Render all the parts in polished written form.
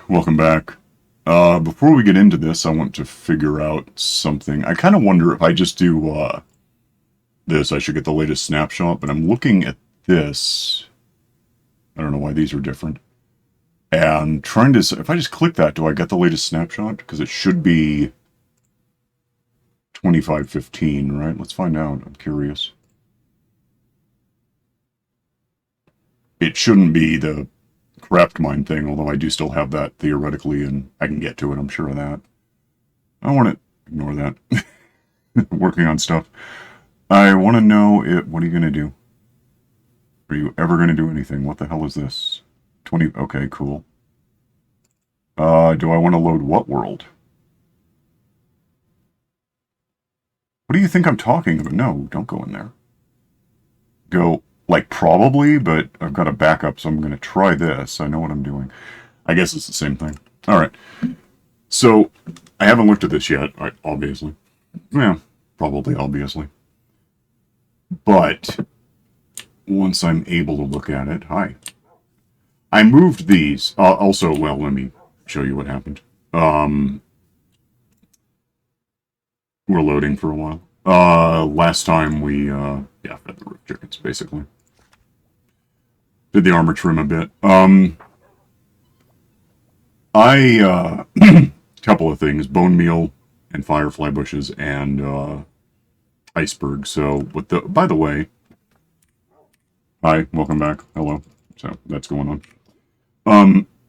welcome back. Before we get into this, I want to figure out something. I kind of wonder if I just do this, I should get the latest snapshot, but I'm looking at this. I don't know why these are different. And trying to, if I just click that, do I get the latest snapshot? Because it should be 2515, right? Let's find out. I'm curious. It shouldn't be the craft mine thing, although I do still have that theoretically, and I can get to it, I'm sure of that. I want to ignore that. Working on stuff. I want to know what are you going to do? Are you ever going to do anything? What the hell is this? 20, okay, cool. Do I want to load what world? What do you think I'm talking about? No, don't go in there. Go, like, probably, but I've got a backup, so I'm going to try this. I know what I'm doing. I guess it's the same thing. All right. So, I haven't looked at this yet, obviously. Yeah, probably obviously. But, once I'm able to look at it, hi. I moved these. Also, well, let me show you what happened. We're loading for a while. Last time we, yeah, fed the roof chickens, basically. Did the armor trim a bit. Couple of things. Bone meal and firefly bushes and, iceberg. So, by the way, hi, welcome back. Hello. So, that's going on.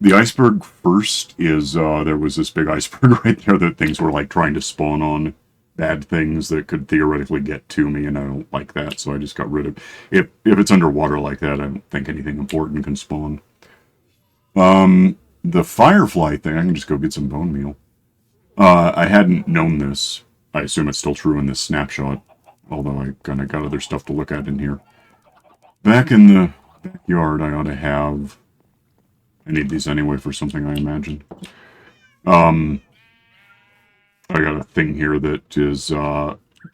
The iceberg first is, there was this big iceberg right there that things were, like, trying to spawn on bad things that could theoretically get to me, and I don't like that, so I just got rid of it. If it's underwater like that, I don't think anything important can spawn. The firefly thing, I can just go get some bone meal. I hadn't known this. I assume it's still true in this snapshot, although I kind of got other stuff to look at in here. Back in the backyard, I ought to have... I need these anyway for something, I imagine. I got a thing here that is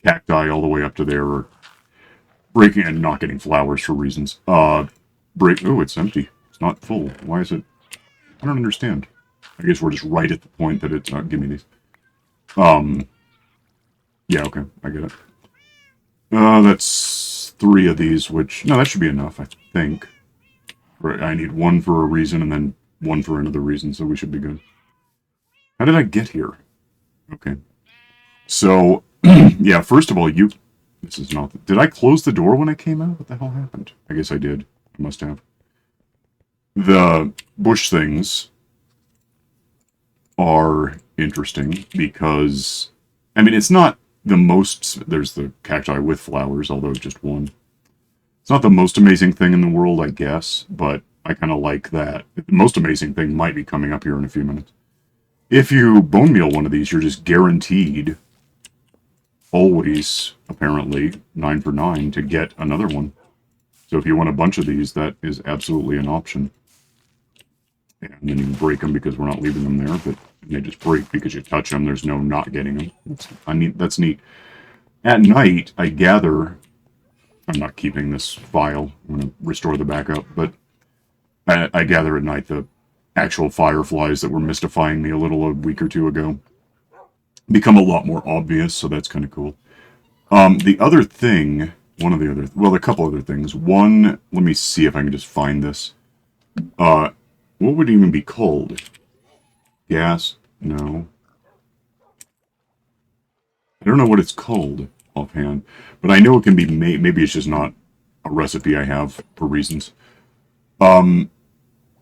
cacti all the way up to there, breaking and not getting flowers for reasons. Oh, it's empty. It's not full. Why is it? I don't understand. I guess we're just right at the point that it's not. Give me these. Yeah, okay, I get it. That's 3 of these, which no, that should be enough, I think. I need 1 for a reason and then 1 for another reason, so we should be good. How did I get here? Okay. So, yeah, first of all, this is not... Did I close the door when I came out? What the hell happened? I guess I did. I must have. The bush things are interesting because... I mean, it's not the most... There's the cacti with flowers, although just 1. It's not the most amazing thing in the world, I guess, but I kind of like that. The most amazing thing might be coming up here in a few minutes. If you bone meal one of these, you're just guaranteed, always, apparently, 9 for 9 to get another one. So if you want a bunch of these, that is absolutely an option. And then you can break them because we're not leaving them there, but they just break because you touch them. There's no not getting them. That's neat. At night, I gather... I'm not keeping this file. I'm going to restore the backup, but I gather at night the actual fireflies that were mystifying me a week or 2 ago become a lot more obvious, so that's kind of cool. The other thing, a couple other things. One, let me see if I can just find this. What would it even be called? Gas? No. I don't know what it's called offhand, but I know it can be made. Maybe it's just not a recipe I have for reasons.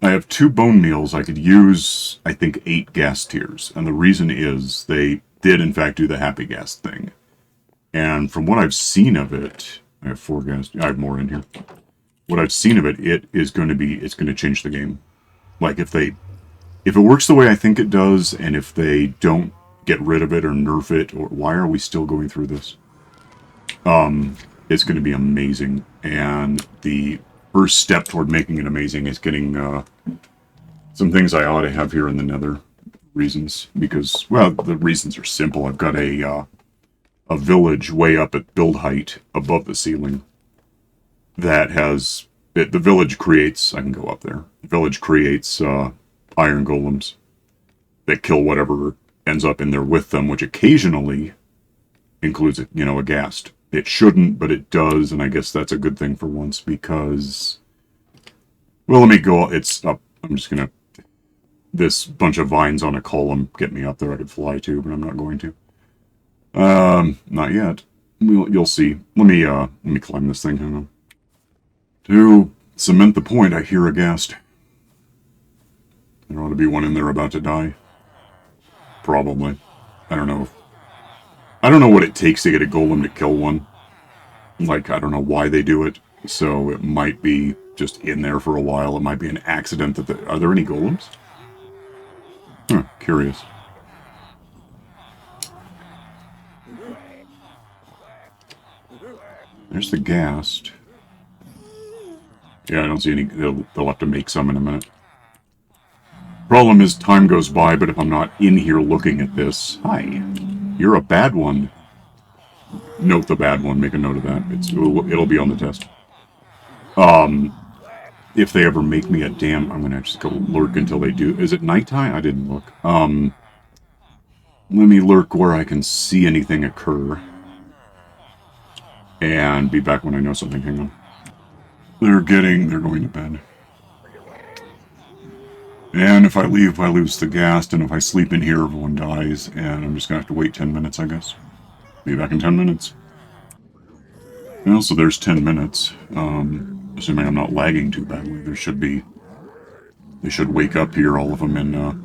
I have 2 bone meals. I could use, I think, 8 gas tiers. And the reason is they did, in fact, do the happy gas thing. And from what I've seen of it, I have 4 gas. I have more in here. What I've seen of it, it's going to change the game. Like, if it works the way I think it does, and if they don't get rid of it or nerf it, or why are we still going through this? It's going to be amazing. And the first step toward making it amazing is getting some things I ought to have here in the nether reasons, because, well, the reasons are simple. I've got a village way up at build height above the ceiling that has... The village creates... I can go up there. The village creates iron golems that kill whatever ends up in there with them, which occasionally includes, you know, a ghast. It shouldn't, but it does, and I guess that's a good thing for once because... Well, let me go. It's up. I'm just going to... This bunch of vines on a column get me up there. I could fly to, but I'm not going to. Not yet. You'll see. Let me climb this thing. Hang on. To cement the point, I hear a ghast. There ought to be one in there about to die. Probably. I don't know. I don't know what it takes to get a golem to kill one. Like, I don't know why they do it. So it might be just in there for a while. It might be an accident that... Are there any golems? Huh, curious. There's the ghast. Yeah, I don't see any... They'll have to make some in a minute. Problem is, time goes by, but if I'm not in here looking at this... Hi. You're a bad one. Note the bad one. Make a note of that. It'll be on the test. If they ever make me a damn... I'm going to just go lurk until they do. Is it nighttime? I didn't look. Let me lurk where I can see anything occur. And be back when I know something. Hang on. They're going to bed. And if I leave, I lose the ghast, and if I sleep in here, everyone dies, and I'm just going to have to wait 10 minutes, I guess. Be back in 10 minutes. Well, so there's 10 minutes. Assuming I'm not lagging too badly, they should wake up here, all of them, in a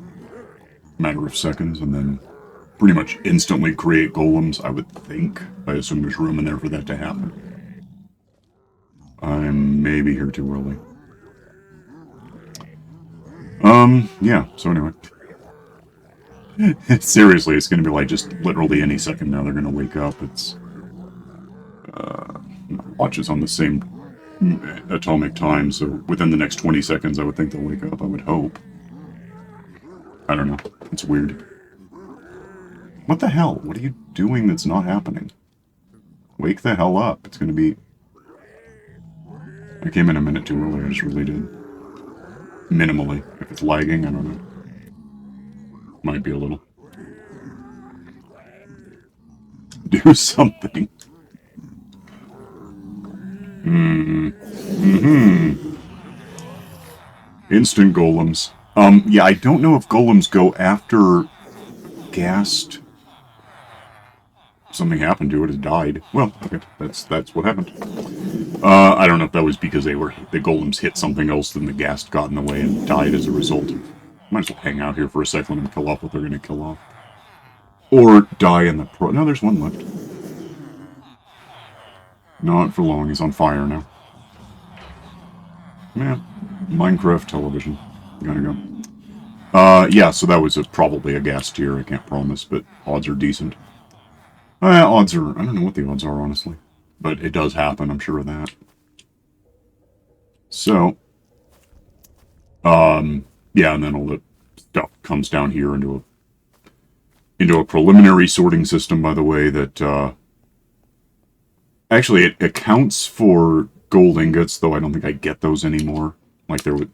matter of seconds, and then pretty much instantly create golems, I would think. I assume there's room in there for that to happen. I may be here too early. Yeah, so anyway. Seriously, it's going to be like just literally any second now they're going to wake up. It's, watches on the same atomic time, so within the next 20 seconds I would think they'll wake up, I would hope. I don't know. It's weird. What the hell? What are you doing that's not happening? Wake the hell up. It's going to be... I came in a minute too early, I just really did. Minimally. If it's lagging, I don't know. Might be a little. Do something. Instant golems. Yeah, I don't know if golems go after ghast. Something happened to it, it died. Well, okay, that's what happened. I don't know if that was because the golems hit something else, then the ghast got in the way and died as a result. Might as well hang out here for a second and kill off what they're going to kill off. Or die in the No, there's one left. Not for long, he's on fire now. Yeah, Minecraft television. Gotta go. Yeah, so that was probably a ghast tier, I can't promise, but odds are decent. Odds are... I don't know what the odds are, honestly. But it does happen, I'm sure of that. So... yeah, and then all the stuff comes down here into a preliminary sorting system, by the way, that... actually, it accounts for gold ingots, though I don't think I get those anymore. Like, the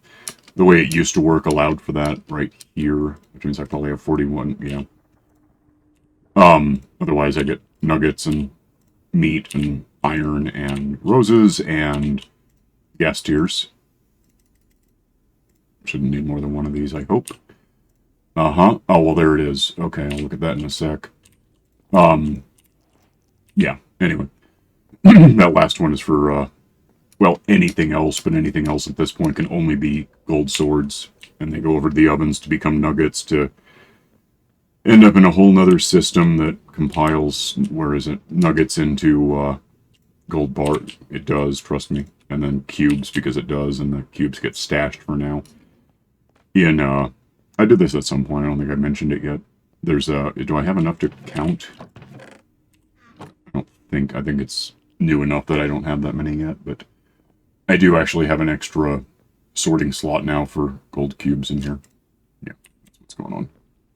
way it used to work allowed for that right here, which means I probably have 41, yeah. Otherwise I get nuggets and meat and iron and roses and gas tiers. Shouldn't need more than one of these, I hope. Oh, well, there it is. Okay, I'll look at that in a sec. Yeah, anyway. That last one is for, well, anything else, but anything else at this point can only be gold swords. And they go over to the ovens to become nuggets to end up in a whole nother system that compiles, where is it, nuggets into gold bar. It does, trust me. And then cubes, because it does, and the cubes get stashed for now. I did this at some point, I don't think I mentioned it yet. There's do I have enough to count? I think it's new enough that I don't have that many yet, but I do actually have an extra sorting slot now for gold cubes in here. Yeah, that's what's going on.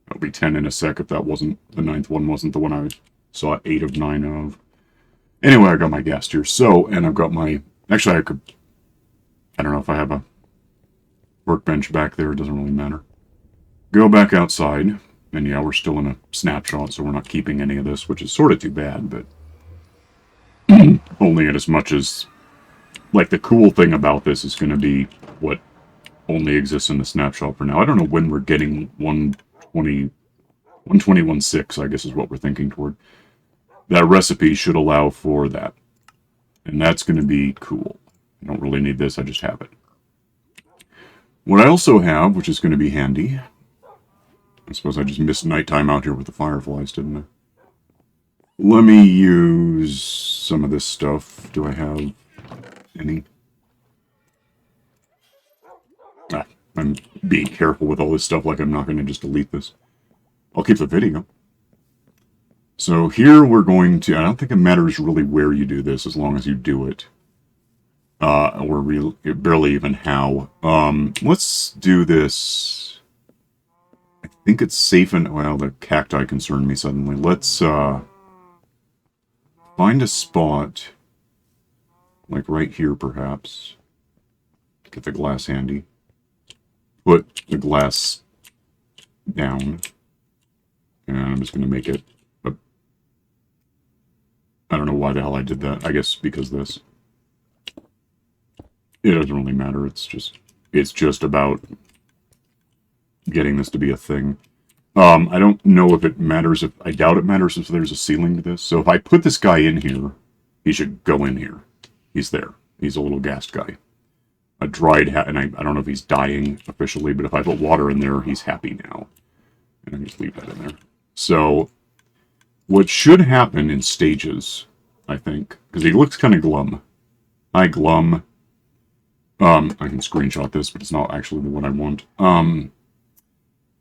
That'll be 10 in a sec if that wasn't, the 9th one wasn't the one I saw 8 of 9 of. Anyway, I got my gas here. So, and I've got my, actually I don't know if I have a workbench back there, it doesn't really matter. Go back outside. And yeah, we're still in a snapshot, so we're not keeping any of this, which is sort of too bad, but only in as much as, like, the cool thing about this is going to be what only exists in the snapshot for now. I don't know when we're getting 120, 121.6, I guess is what we're thinking toward. That recipe should allow for that. And that's going to be cool. I don't really need this, I just have it. What I also have, which is going to be handy, I suppose I just missed nighttime out here with the fireflies, didn't I? Let me use some of this stuff. Do I have any? Ah, I'm being careful with all this stuff, like I'm not going to just delete this. I'll keep the video. So here we're going to, I don't think it matters really where you do this as long as you do it. Or barely even how. Let's do this. I think it's safe and, well, the cacti concern me suddenly. Let's, find a spot, like right here perhaps. Get the glass handy. Put the glass down. And I'm just going to make it a, I don't know why the hell I did that. I guess because this. It doesn't really matter. It's just about getting this to be a thing. I don't know if it matters. I doubt it matters if there's a ceiling to this. So if I put this guy in here, he should go in here. He's there. He's a little gassed guy. A dried hat, and I don't know if he's dying officially, but if I put water in there, he's happy now. And I just leave that in there. So what should happen in stages, I think, because he looks kind of glum. Hi, glum. I can screenshot this, but it's not actually the one I want.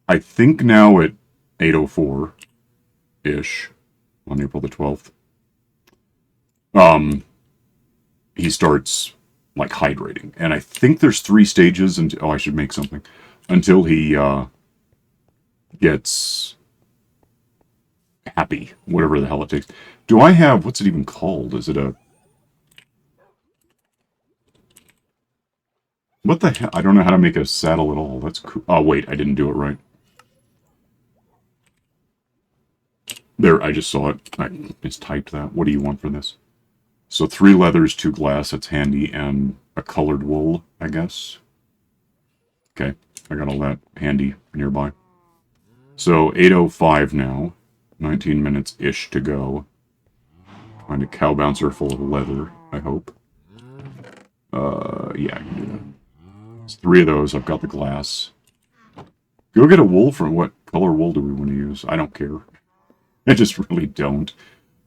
I think now at 8:04-ish, on April the 12th, he starts, like, hydrating. And I think there's 3 stages until, oh, I should make something, until he, gets happy, whatever the hell it takes. Do I have, what's it even called? Is it a, what the hell? I don't know how to make a saddle at all. That's cool. Oh, wait, I didn't do it right. There, I just saw it. I just typed that. What do you want for this? So 3 leathers, 2 glass, that's handy, and a colored wool, I guess. Okay, I got all that handy nearby. So 8:05 now, 19 minutes-ish to go. Find a cow bouncer full of leather, I hope. Yeah, I can do that. It's 3 of those, I've got the glass. Go get a wool from, what color wool do we want to use? I don't care. I just really don't.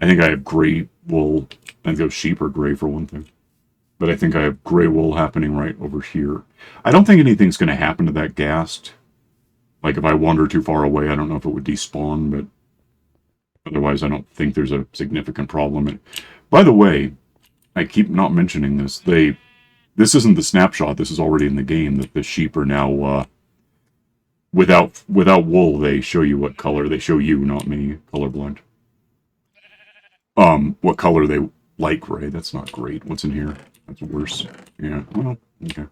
I think I have gray wool. I think those sheep are gray for one thing. But I think I have gray wool happening right over here. I don't think anything's going to happen to that ghast. Like, if I wander too far away, I don't know if it would despawn, but otherwise I don't think there's a significant problem. And, by the way, I keep not mentioning this. This isn't the snapshot. This is already in the game, that the sheep are now, without wool, they show you what color. They show you, not me, colorblind. What color they light gray. That's not great. What's in here? That's worse. Yeah, well, okay.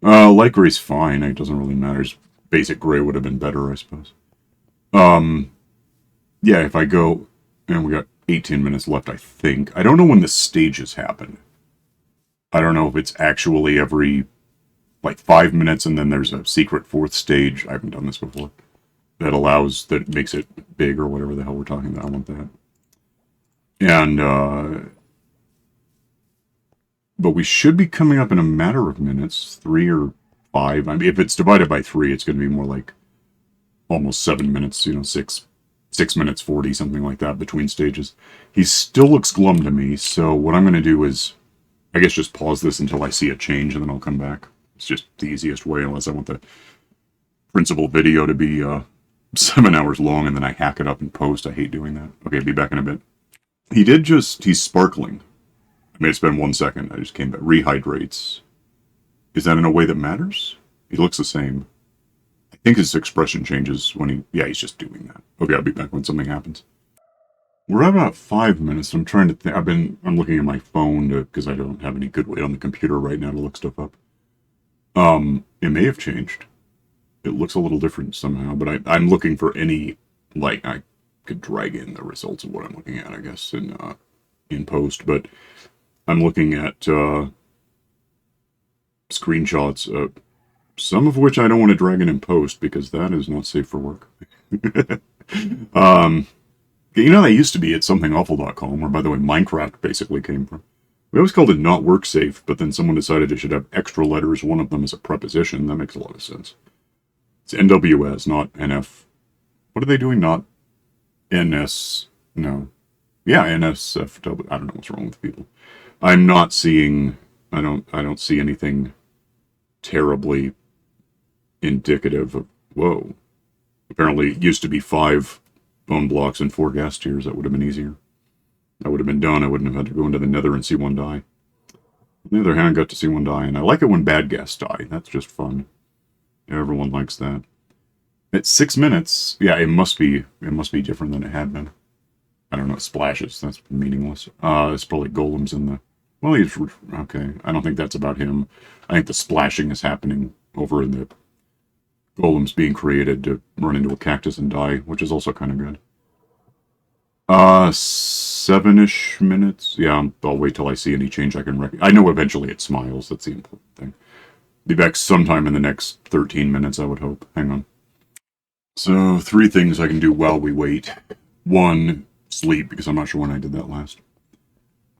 Light gray's fine. It doesn't really matter. Basic gray would have been better, I suppose. Yeah, if I go, and we got 18 minutes left, I think. I don't know when the stages happen. I don't know if it's actually every, like, 5 minutes, and then there's a secret 4th stage. I haven't done this before. That makes it big, or whatever the hell we're talking about. I want that. And, but we should be coming up in a matter of minutes, 3 or 5. I mean, if it's divided by 3, it's going to be more like almost 7 minutes, 6 minutes 40, something like that, between stages. He still looks glum to me, so what I'm going to do is, I guess, just pause this until I see a change, and then I'll come back. It's just the easiest way, unless I want the principal video to be 7 hours long, and then I hack it up in post. I hate doing that. Okay, be back in a bit. He's sparkling. I mean, it's been 1 second. I just came back. Rehydrates. Is that in a way that matters? He looks the same. I think his expression changes when he's just doing that. Okay, I'll be back when something happens. We're at about 5 minutes. I'm trying to think. I'm looking at my phone because I don't have any good way on the computer right now to look stuff up. It may have changed. it looks a little different somehow, but I'm looking for any, like, I could drag in the results of what I'm looking at, I guess, in post, but I'm looking at screenshots, some of which I don't want to drag in post because that is not safe for work. You know, they used to be at somethingawful.com, where, by the way, Minecraft basically came from. We always called it not work safe, but then someone decided it should have extra letters, one of them is a preposition. That makes a lot of sense. It's NWS, not NF. What are they doing? Not NS. No. Yeah, NSFW. I don't know what's wrong with people. I'm not seeing. I don't see anything terribly indicative of. Whoa. Apparently, it used to be 5 bone blocks and 4 gas tiers. That would have been easier. That would have been done. I wouldn't have had to go into the nether and see one die. On the other hand, I got to see one die, and I like it when bad guests die. That's just fun. Everyone likes that. At 6 minutes, yeah, it must be different than it had been. I don't know, splashes, that's meaningless. It's probably golems in the... Well, he's... Okay, I don't think that's about him. I think the splashing is happening over in the golems being created to run into a cactus and die, which is also kind of good. 7-ish minutes. Yeah, I'll wait till I see any change I can recognize. I know eventually it smiles, that's the important thing. Be back sometime in the next 13 minutes, I would hope. Hang on. So, 3 things I can do while we wait. 1, sleep, because I'm not sure when I did that last.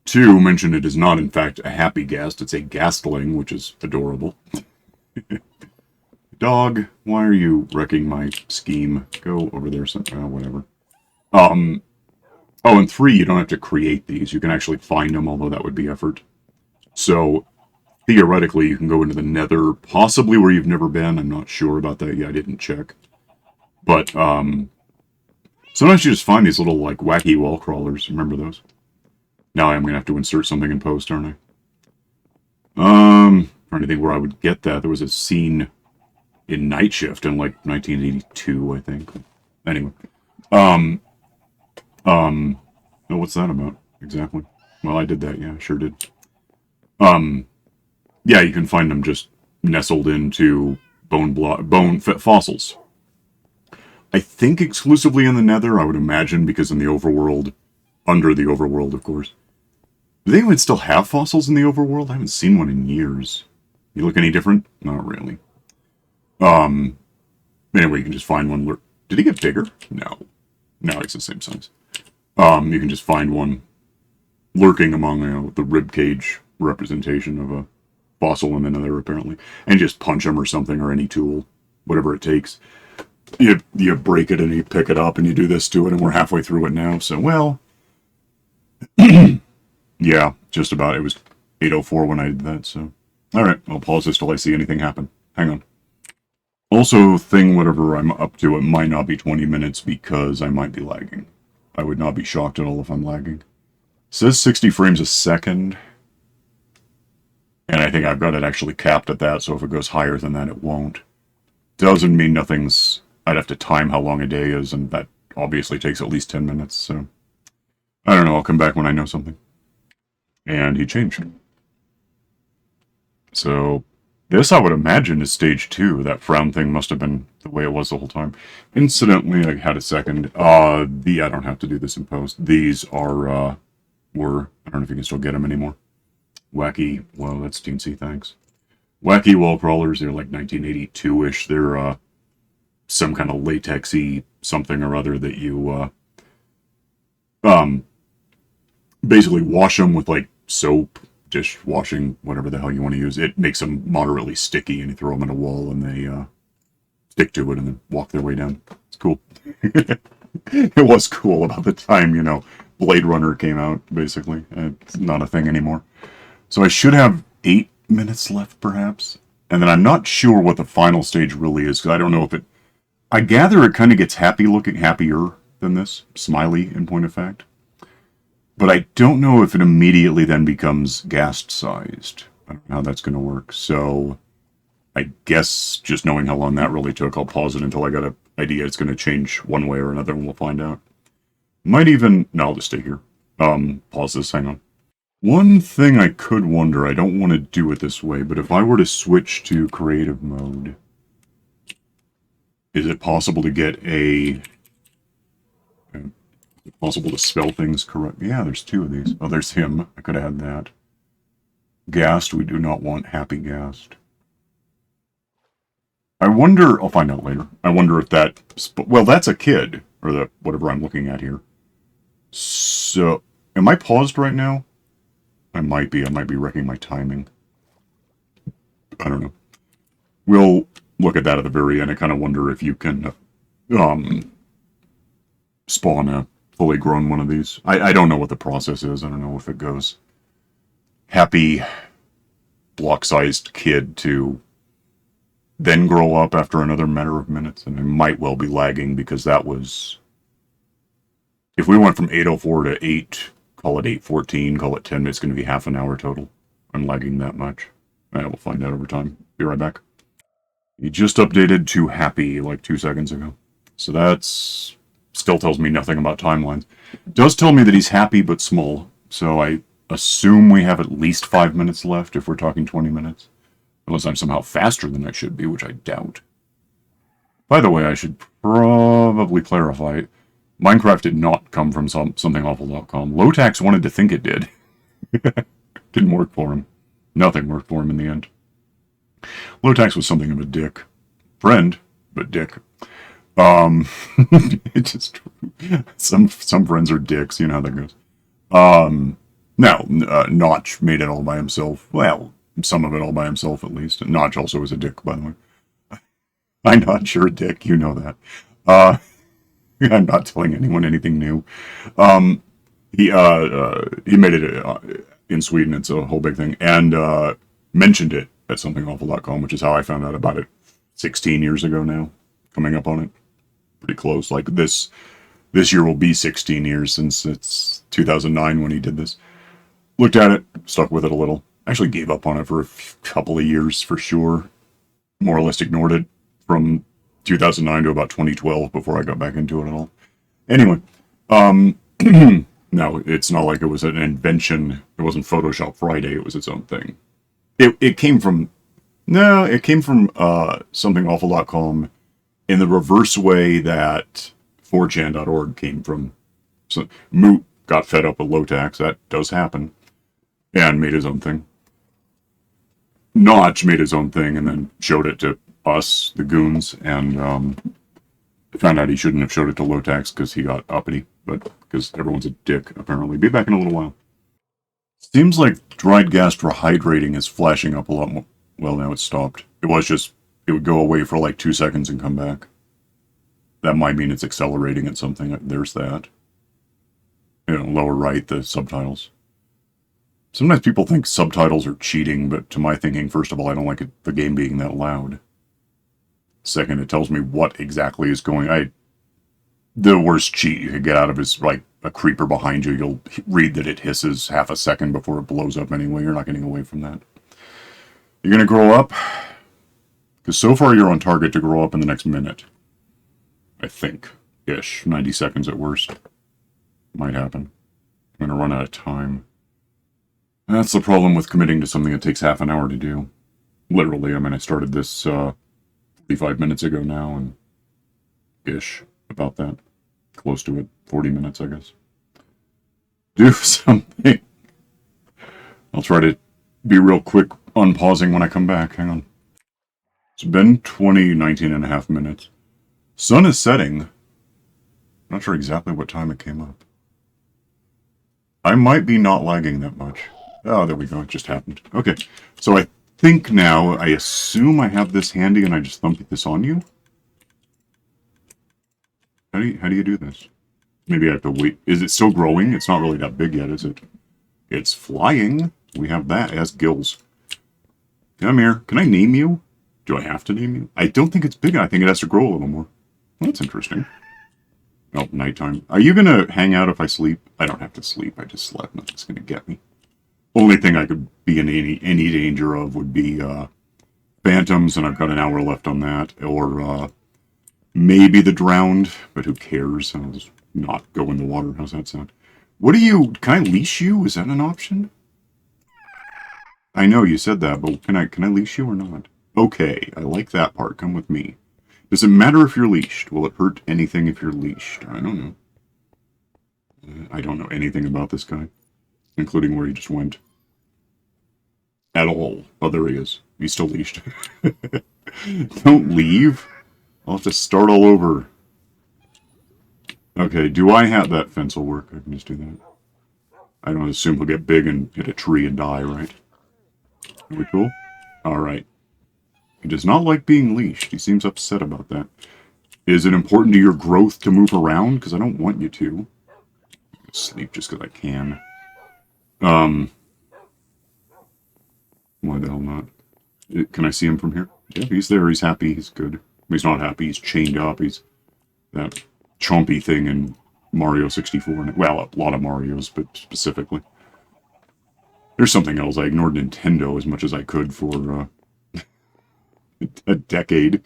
2, mention it is not, in fact, a happy ghast. It's a ghastling, which is adorable. Dog, why are you wrecking my scheme? Go over there, whatever. Oh, and 3, you don't have to create these. You can actually find them, although that would be effort. So, theoretically, you can go into the nether, possibly where you've never been. I'm not sure about that yet. I didn't check. But, sometimes you just find these little, like, wacky wall crawlers. Remember those? Now I'm going to have to insert something in post, aren't I? Trying to think where I would get that. There was a scene in Night Shift in, like, 1982, I think. Anyway. Oh, what's that about? Exactly. Well, I did that, yeah, sure did. Yeah, you can find them just nestled into bone fossils. I think exclusively in the nether, I would imagine, because in the overworld, under the overworld, of course. Do they even still have fossils in the overworld? I haven't seen one in years. You look any different? Not really. Anyway, you can just find one. Did he get bigger? No. No, it's the same size. You can just find one lurking among, the ribcage representation of a fossil in the nether, apparently. And just punch them or something, or any tool. Whatever it takes. You break it and you pick it up and you do this to it, and we're halfway through it now, so, well... yeah, just about. It was 8:04 when I did that, so... Alright, I'll pause this till I see anything happen. Hang on. Also, whatever I'm up to, it might not be 20 minutes because I might be lagging. I would not be shocked at all if I'm lagging. It says 60 frames a second. And I think I've got it actually capped at that, so if it goes higher than that, it won't. Doesn't mean nothing's... I'd have to time how long a day is, and that obviously takes at least 10 minutes, so... I don't know, I'll come back when I know something. And he changed. So, this I would imagine is stage 2. That frown thing must have been the way it was the whole time. Incidentally, I had a second. I don't have to do this in post. These are, I don't know if you can still get them anymore. Wacky, well, that's teensy, thanks. Wacky wall crawlers, they're like 1982-ish. They're, some kind of latexy something or other that you, basically wash them with, like, soap, dishwashing, whatever the hell you want to use. It makes them moderately sticky, and you throw them in a wall, and they, stick to it, and then walk their way down. It's cool. It was cool about the time, Blade Runner came out, basically. It's not a thing anymore. So I should have 8 minutes left, perhaps. And then I'm not sure what the final stage really is, because I don't know if it... I gather it kind of gets happier than this. Smiley, in point of fact. But I don't know if it immediately then becomes ghast-sized. I don't know how that's going to work. So I guess just knowing how long that really took, I'll pause it until I got an idea it's going to change one way or another, and we'll find out. Might even... No, I'll just stay here. Pause this, hang on. One thing I could wonder, I don't want to do it this way, but if I were to switch to creative mode... Is it possible to get a... Is it possible to spell things correct? Yeah, there's 2 of these. Oh, there's him. I could add that. Gassed, we do not want happy gassed. I wonder, I'll find out later. I wonder if that, well, that's a kid, or the whatever I'm looking at here. So, am I paused right now? I might be wrecking my timing. I don't know. We'll look at that at the very end. I kind of wonder if you can spawn a fully grown one of these. I don't know what the process is. I don't know if it goes happy block-sized kid to then grow up after another matter of minutes, and it might well be lagging because that was... If we went from 8:04 to 8, call it 8:14, call it 10, it's going to be half an hour total. I'm lagging that much. I will find out over time. Be right back. He just updated to happy like 2 seconds ago. So that's... still tells me nothing about timelines. It does tell me that he's happy but small, so I assume we have at least 5 minutes left if we're talking 20 minutes. Unless I'm somehow faster than I should be, which I doubt. By the way, I should probably clarify, Minecraft did not come from somethingawful.com. Lotax wanted to think it did. Didn't work for him. Nothing worked for him in the end. Lotax was something of a dick. Friend, but dick. It's just some friends are dicks, you know how that goes. No, Notch made it all by himself. Well, some of it all by himself, at least. Notch also is a dick, by the way. I'm not you're a dick, you know that. I'm not telling anyone anything new. He made it in Sweden. It's a whole big thing, and mentioned it at somethingawful.com, which is how I found out about it 16 years ago now. Coming up on it, pretty close. Like this year will be 16 years since it's 2009 when he did this. Looked at it, stuck with it a little. Actually gave up on it for a couple of years for sure. More or less ignored it from 2009 to about 2012 before I got back into it at all. Anyway, no, it's not like it was an invention. It wasn't Photoshop Friday. It was its own thing. It came from somethingawful.com in the reverse way that 4chan.org came from. So Moot got fed up with Lotax. That does happen. And made his own thing. Notch made his own thing and then showed it to us, the goons, and found out he shouldn't have showed it to Lotax because he got uppity, but because everyone's a dick, apparently. Be back in a little while. Seems like dried gas for hydrating is flashing up a lot more. Well, now it's stopped. It would go away for like 2 seconds and come back. That might mean it's accelerating at something. There's that. You know, lower right, the subtitles. Sometimes people think subtitles are cheating, but to my thinking, first of all, I don't like the game being that loud. Second, it tells me what exactly is going on. The worst cheat you could get out of is like a creeper behind you. You'll read that it hisses half a second before it blows up anyway. You're not getting away from that. You're going to grow up? Because so far you're on target to grow up in the next minute. I think. Ish. 90 seconds at worst. Might happen. I'm going to run out of time. That's the problem with committing to something that takes half an hour to do. Literally, I mean, I started this 45 minutes ago now, and ish, about that. Close to it. 40 minutes, I guess. Do something. I'll try to be real quick on pausing when I come back. Hang on. It's been 19 and a half minutes. Sun is setting. Not sure exactly what time it came up. I might be not lagging that much. Oh, there we go. It just happened. Okay. So I think now, I assume I have this handy and I just thump this on you. How do you do this? Maybe I have to wait. Is it still growing? It's not really that big yet, is it? It's flying. We have that. It has gills. Come here. Can I name you? Do I have to name you? I don't think it's big. I think it has to grow a little more. Well, that's interesting. Oh, nighttime. Are you going to hang out if I sleep? I don't have to sleep. I just slept. Nothing's going to get me. Only thing I could be in any danger of would be phantoms, and I've got an hour left on that. Or maybe the drowned, but who cares? I'll just not go in the water. How's that sound? What do you... Can I leash you? Is that an option? I know you said that, but can I leash you or not? Okay, I like that part. Come with me. Does it matter if you're leashed? Will it hurt anything if you're leashed? I don't know. I don't know anything about this guy, including where he just went. At all. Oh, there he is. He's still leashed. Don't leave. I'll have to start all over. Okay, do I have... That fence will work. I can just do that. I don't assume he'll get big and hit a tree and die, right? Are we cool? Alright. He does not like being leashed. He seems upset about that. Is it important to your growth to move around? Because I don't want you to. Sleep just because I can. Why the hell not? Can I see him from here? Yeah, he's there. He's happy. He's good. He's not happy. He's chained up. He's that chompy thing in Mario 64. Well, a lot of Marios, but specifically. There's something else. I ignored Nintendo as much as I could for a decade.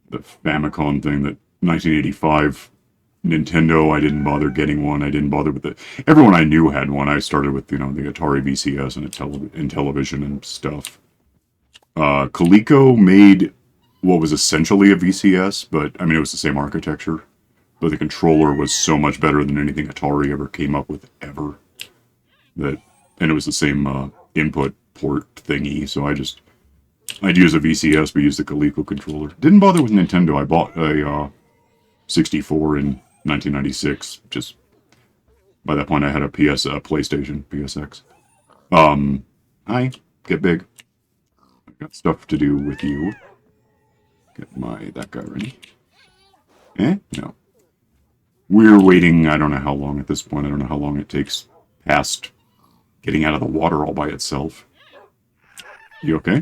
The Famicom thing, that 1985 Nintendo, I didn't bother getting one. I didn't bother with it. Everyone I knew had one. I started with, the Atari VCS and Intellivision and stuff. Coleco made what was essentially a VCS, but, I mean, it was the same architecture. But the controller was so much better than anything Atari ever came up with, ever. And it was the same input port thingy, so I'd use a VCS, but use the Coleco controller. Didn't bother with Nintendo. I bought a 64 in 1996. Just by that point, I had a PlayStation, PSX. Hi, get big. I got stuff to do with you. Get that guy ready. No. We're waiting, I don't know how long at this point. I don't know how long it takes past getting out of the water all by itself. You okay?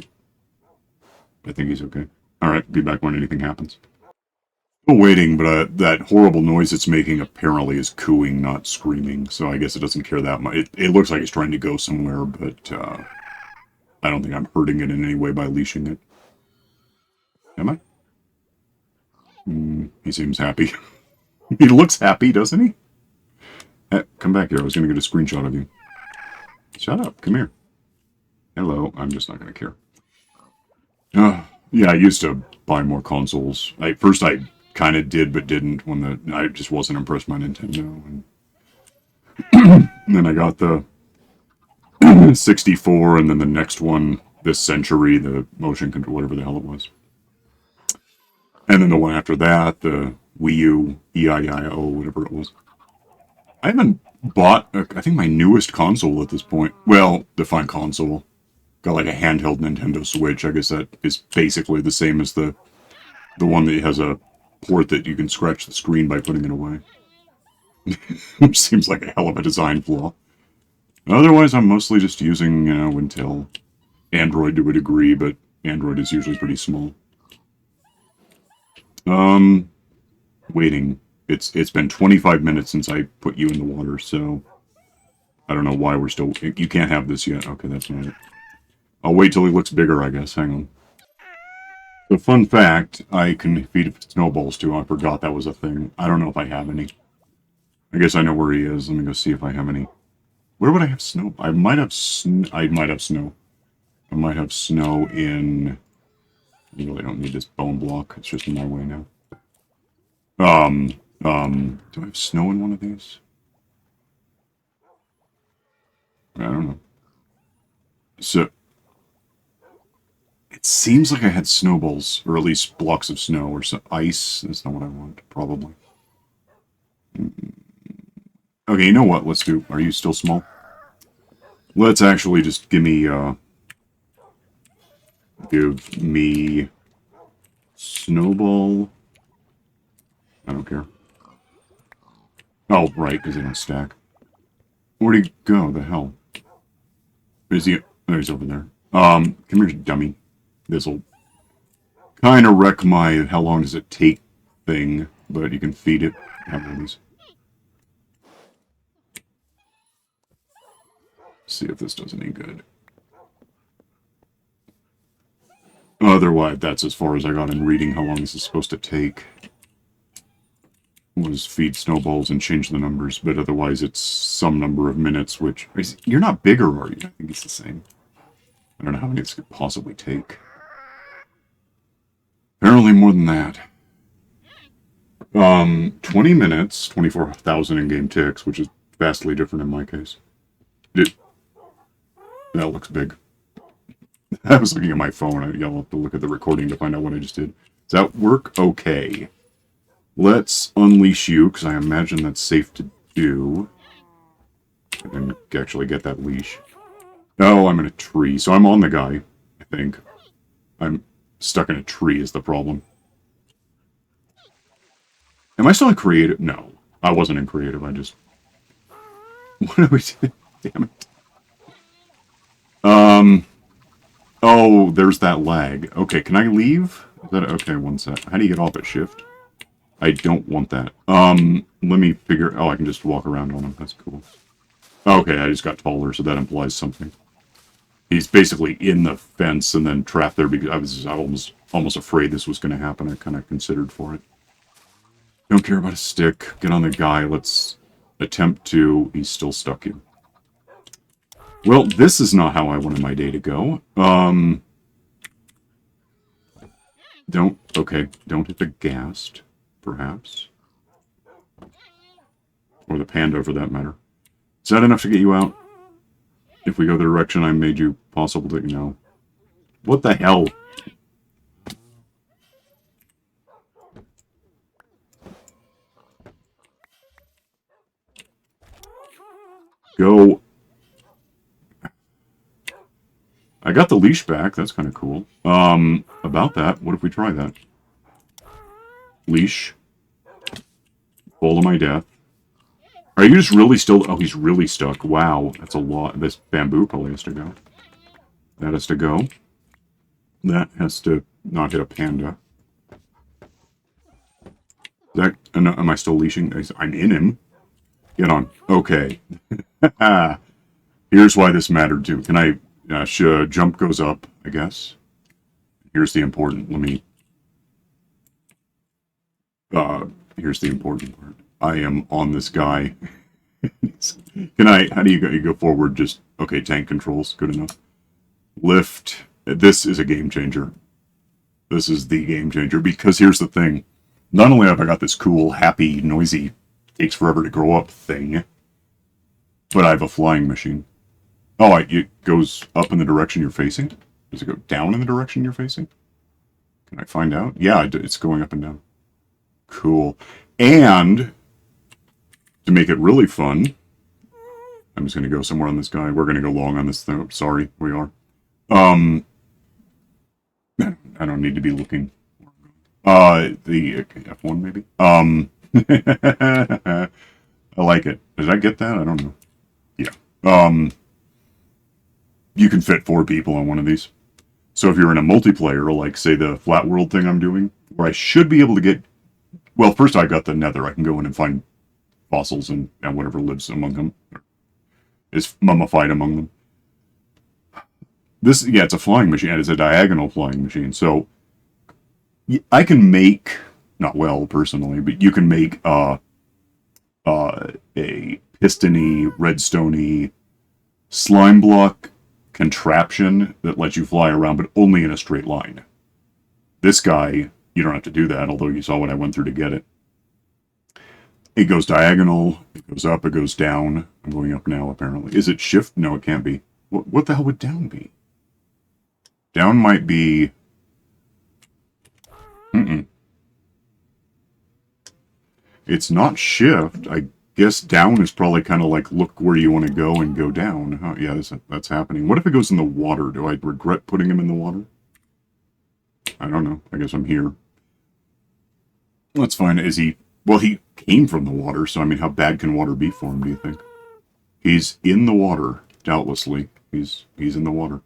I think he's okay. Alright, be back when anything happens. Still waiting, but that horrible noise it's making apparently is cooing, not screaming, so I guess it doesn't care that much. It looks like it's trying to go somewhere, but I don't think I'm hurting it in any way by leashing it. Am I? He seems happy. He looks happy, doesn't he? Come back here. I was going to get a screenshot of you. Shut up. Come here. Hello. I'm just not going to care. Yeah, I used to buy more consoles. First I kind of did, but didn't when I just wasn't impressed by Nintendo. And then I got the 64, and then the next one this century, the motion control, whatever the hell it was. And then the one after that, the Wii U, EIIO, whatever it was. I haven't bought, I think my newest console at this point, well, define console, got like a handheld Nintendo Switch. I guess that is basically the same as the one that has a port that you can scratch the screen by putting it away. Which seems like a hell of a design flaw. Otherwise, I'm mostly just using, Intel. Android to a degree, but Android is usually pretty small. Waiting. It's been 25 minutes since I put you in the water, so I don't know why we're still... You can't have this yet. Okay, that's not it. I'll wait till he looks bigger, I guess. Hang on. So, fun fact, I can feed snowballs too. I forgot that was a thing. I don't know if I have any. I guess I know where he is. Let me go see if I have any. Where would I have snow? I might have snow. I might have snow in... I really don't need this bone block. It's just in my way now. Do I have snow in one of these? I don't know. So, it seems like I had snowballs, or at least blocks of snow, or some ice. That's not what I want, probably. Okay, you know what? Let's do... Are you still small? Let's actually just give me snowball. I don't care. Oh, right, because they don't stack. Where'd he go? The hell? Is he... Oh, he's over there. Come here, dummy. This'll kind of wreck my how long does it take thing, but you can feed it. Have one of these. See if this does any good. Otherwise, that's as far as I got in reading how long this is supposed to take. Was feed snowballs and change the numbers, but otherwise it's some number of minutes, which... You're not bigger, are you? I think it's the same. I don't know how many this could possibly take. Apparently more than that. 20 minutes, 24,000 in-game ticks, which is vastly different in my case. That looks big. I was looking at my phone. I'll have to look at the recording to find out what I just did. Does that work? Okay. Let's unleash you, because I imagine that's safe to do. And then actually get that leash. Oh, I'm in a tree. So I'm on the guy, I think. I'm stuck in a tree is the problem. Am I still in creative? No. I wasn't in creative. I just... What are we doing? Damn it. Oh, there's that lag. Okay, can I leave? Is that... Okay, one sec. How do you get off at shift? I don't want that. Let me figure... Oh, I can just walk around on him. That's cool. Okay, I just got taller, so that implies something. He's basically in the fence and then trapped there because I was almost afraid this was going to happen. I kind of considered for it. Don't care about a stick. Get on the guy. Let's attempt to... He's still stuck here. Well, this is not how I wanted my day to go. Okay, don't hit the ghast, perhaps. Or the panda, for that matter. Is that enough to get you out? If we go the direction I made you possible to... No. What the hell? Go. I got the leash back. That's kind of cool. About that, what if we try that? Leash. Bowl of my death. Are you just really still... Oh, he's really stuck. Wow, that's a lot. This bamboo probably has to go. That has to go. That has to not hit a panda. That... Am I still leashing? I'm in him. Get on. Okay. Here's why this mattered too. Can I... jump goes up, I guess. Here's the important... Let me... here's the important part. I am on this guy. Can I... How do you go forward? Just... Okay, tank controls. Good enough. Lift. This is a game changer. This is the game changer. Because here's the thing. Not only have I got this cool, happy, noisy, takes forever to grow up thing, but I have a flying machine. Oh, it goes up in the direction you're facing? Does it go down in the direction you're facing? Can I find out? Yeah, it's going up and down. Cool. And... to make it really fun, I'm just going to go somewhere on this guy. We're going to go long on this, though. Sorry, we are. I don't need to be looking. The F1, maybe? I like it. Did I get that? I don't know. Yeah. You can fit 4 people on one of these. So if you're in a multiplayer, like, say, the flat world thing I'm doing, where I should be able to get... Well, first I got the nether. I can go in and find fossils and whatever lives among them. Is mummified among them. This, yeah, it's a flying machine. It's a diagonal flying machine. So I can make, not well personally, but you can make a pistony, redstone-y slime block contraption that lets you fly around, but only in a straight line. This guy, you don't have to do that, although you saw what I went through to get it. It goes diagonal, it goes up, it goes down. I'm going up now, apparently. Is it shift? No, it can't be. What the hell would down be? Down might be... It's not shift. I guess down is probably kind of like look where you want to go and go down. Oh, yeah, that's happening. What if it goes in the water? Do I regret putting him in the water? I don't know. I guess I'm here. Let's find... Is he... Well, he came from the water, so I mean, how bad can water be for him, do you think? He's in the water, doubtlessly. He's in the water.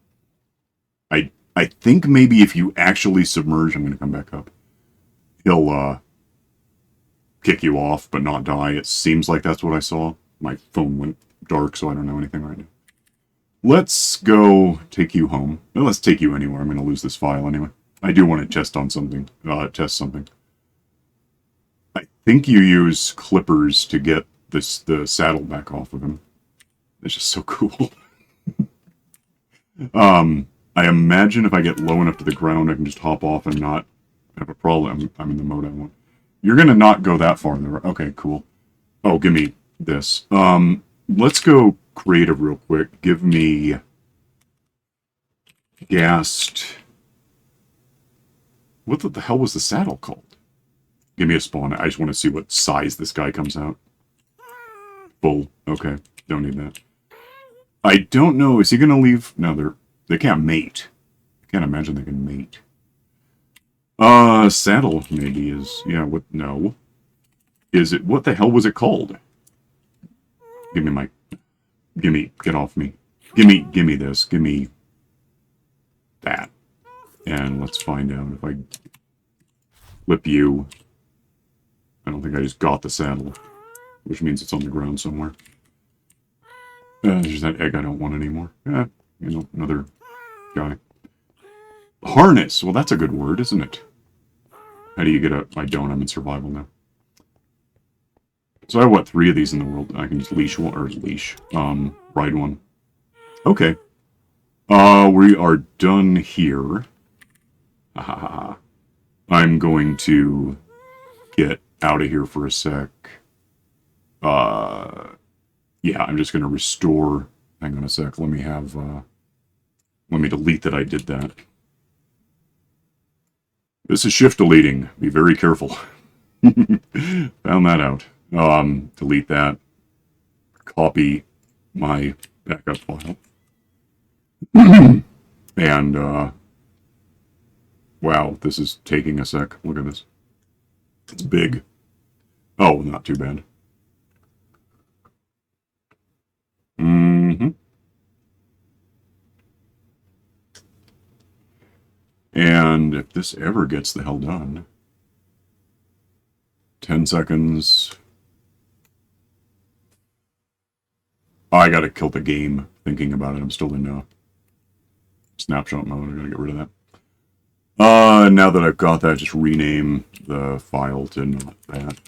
I think maybe if you actually submerge... I'm going to come back up. He'll, kick you off, but not die. It seems like that's what I saw. My phone went dark, so I don't know anything right now. Let's go take you home. No, let's take you anywhere. I'm going to lose this file anyway. I do want to test something. I think you use clippers to get the saddle back off of him. It's just so cool. I imagine if I get low enough to the ground, I can just hop off and not have a problem. I'm in the mode I want. You're gonna not go that far there. Okay, cool. Oh, give me this. Let's go creative real quick. Give me gassed. What the hell was the saddle called? Give me a spawn. I just want to see what size this guy comes out. Full. Okay, don't need that. I don't know. Is he gonna leave? No, they can't mate. I can't imagine they can mate. Saddle maybe is, yeah, what, no. Is it, what the hell was it called? Give me, get off me. Give me this, give me that. And let's find out if I flip you. I don't think I just got the saddle, which means it's on the ground somewhere. There's that egg I don't want anymore. Another guy. Harness, well that's a good word, isn't it? How do you get a... I don't, I'm in survival now. So I have, what, 3 of these in the world? I can just leash one, or ride one. Okay. We are done here. I'm going to get out of here for a sec. Yeah, I'm just going to restore... Hang on a sec, let me delete that I did that. This is shift deleting. Be very careful. Found that out. Delete that. Copy my backup file. And, wow, this is taking a sec. Look at this. It's big. Oh, not too bad. And if this ever gets the hell done, 10 seconds. I gotta kill the game thinking about it. I'm still in snapshot mode. I gotta get rid of that. Now that I've got that, just rename the file to not that.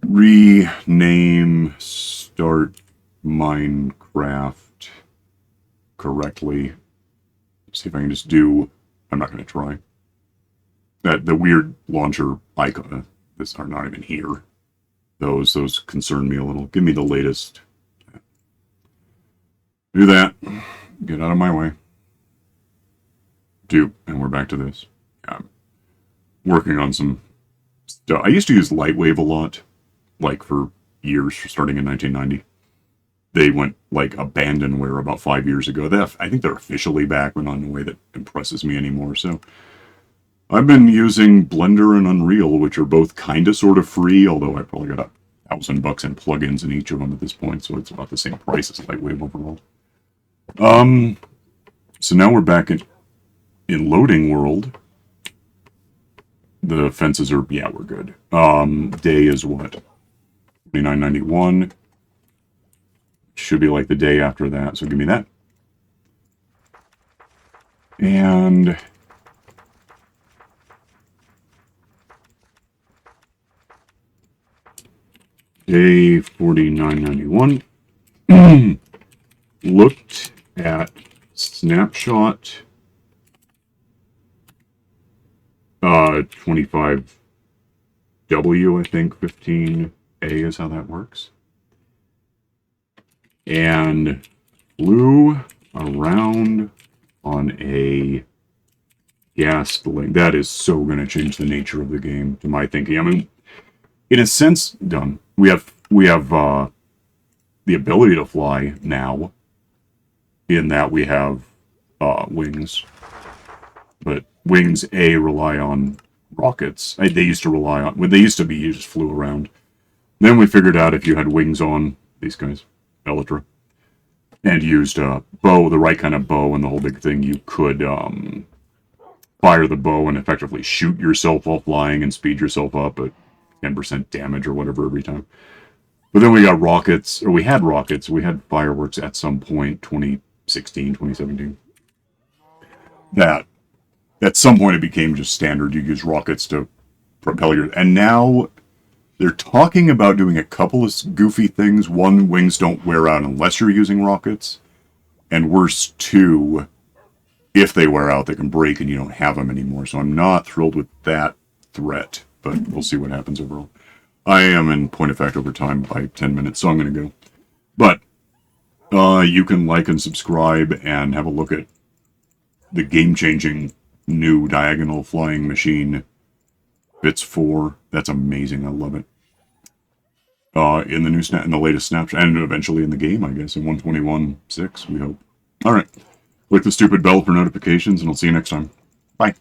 Rename start Minecraft correctly. See if I can just do... I'm not going to try. The weird launcher icon. This are not even here. Those concern me a little. Give me the latest. Do that. Get out of my way. And we're back to this. Yeah, I'm working on some stuff. I used to use Lightwave a lot. Like for years, starting in 1990. They went, like, abandonware about 5 years ago. I think they're officially back, but not in a way that impresses me anymore. So I've been using Blender and Unreal, which are both kind of sort of free, although I probably got $1,000 in plugins in each of them at this point, so it's about the same price as Lightwave overall. So now we're back in loading world. The fences are, yeah, we're good. Day is what? 2991. Should be like the day after that, so give me that. And day 4991. Looked at snapshot 25W, I think 15A is how that works. And flew around on a gas link. That is so going to change the nature of the game, to my thinking. I mean, in a sense, done. We have the ability to fly now, in that we have wings. But wings, rely on rockets. They used to rely on... When they used to be, you just flew around. Then we figured out if you had wings on, these guys... Elytra, and used a bow, the right kind of bow, and the whole big thing, you could fire the bow and effectively shoot yourself while flying and speed yourself up at 10% damage or whatever every time. But then we got rockets, or we had rockets, we had fireworks at some point, 2016, 2017. That, at some point it became just standard, you use rockets to propel your... And now... They're talking about doing a couple of goofy things. One, wings don't wear out unless you're using rockets. And worse, two, if they wear out, they can break and you don't have them anymore. So I'm not thrilled with that threat, but we'll see what happens overall. I am in point of fact over time by 10 minutes, so I'm going to go. But you can like and subscribe and have a look at the game-changing new diagonal flying machine. Bits 4. That's amazing. I love it. In the latest snapshot, and eventually in the game, I guess, in 121.6, we hope. All right. Click the stupid bell for notifications, and I'll see you next time. Bye.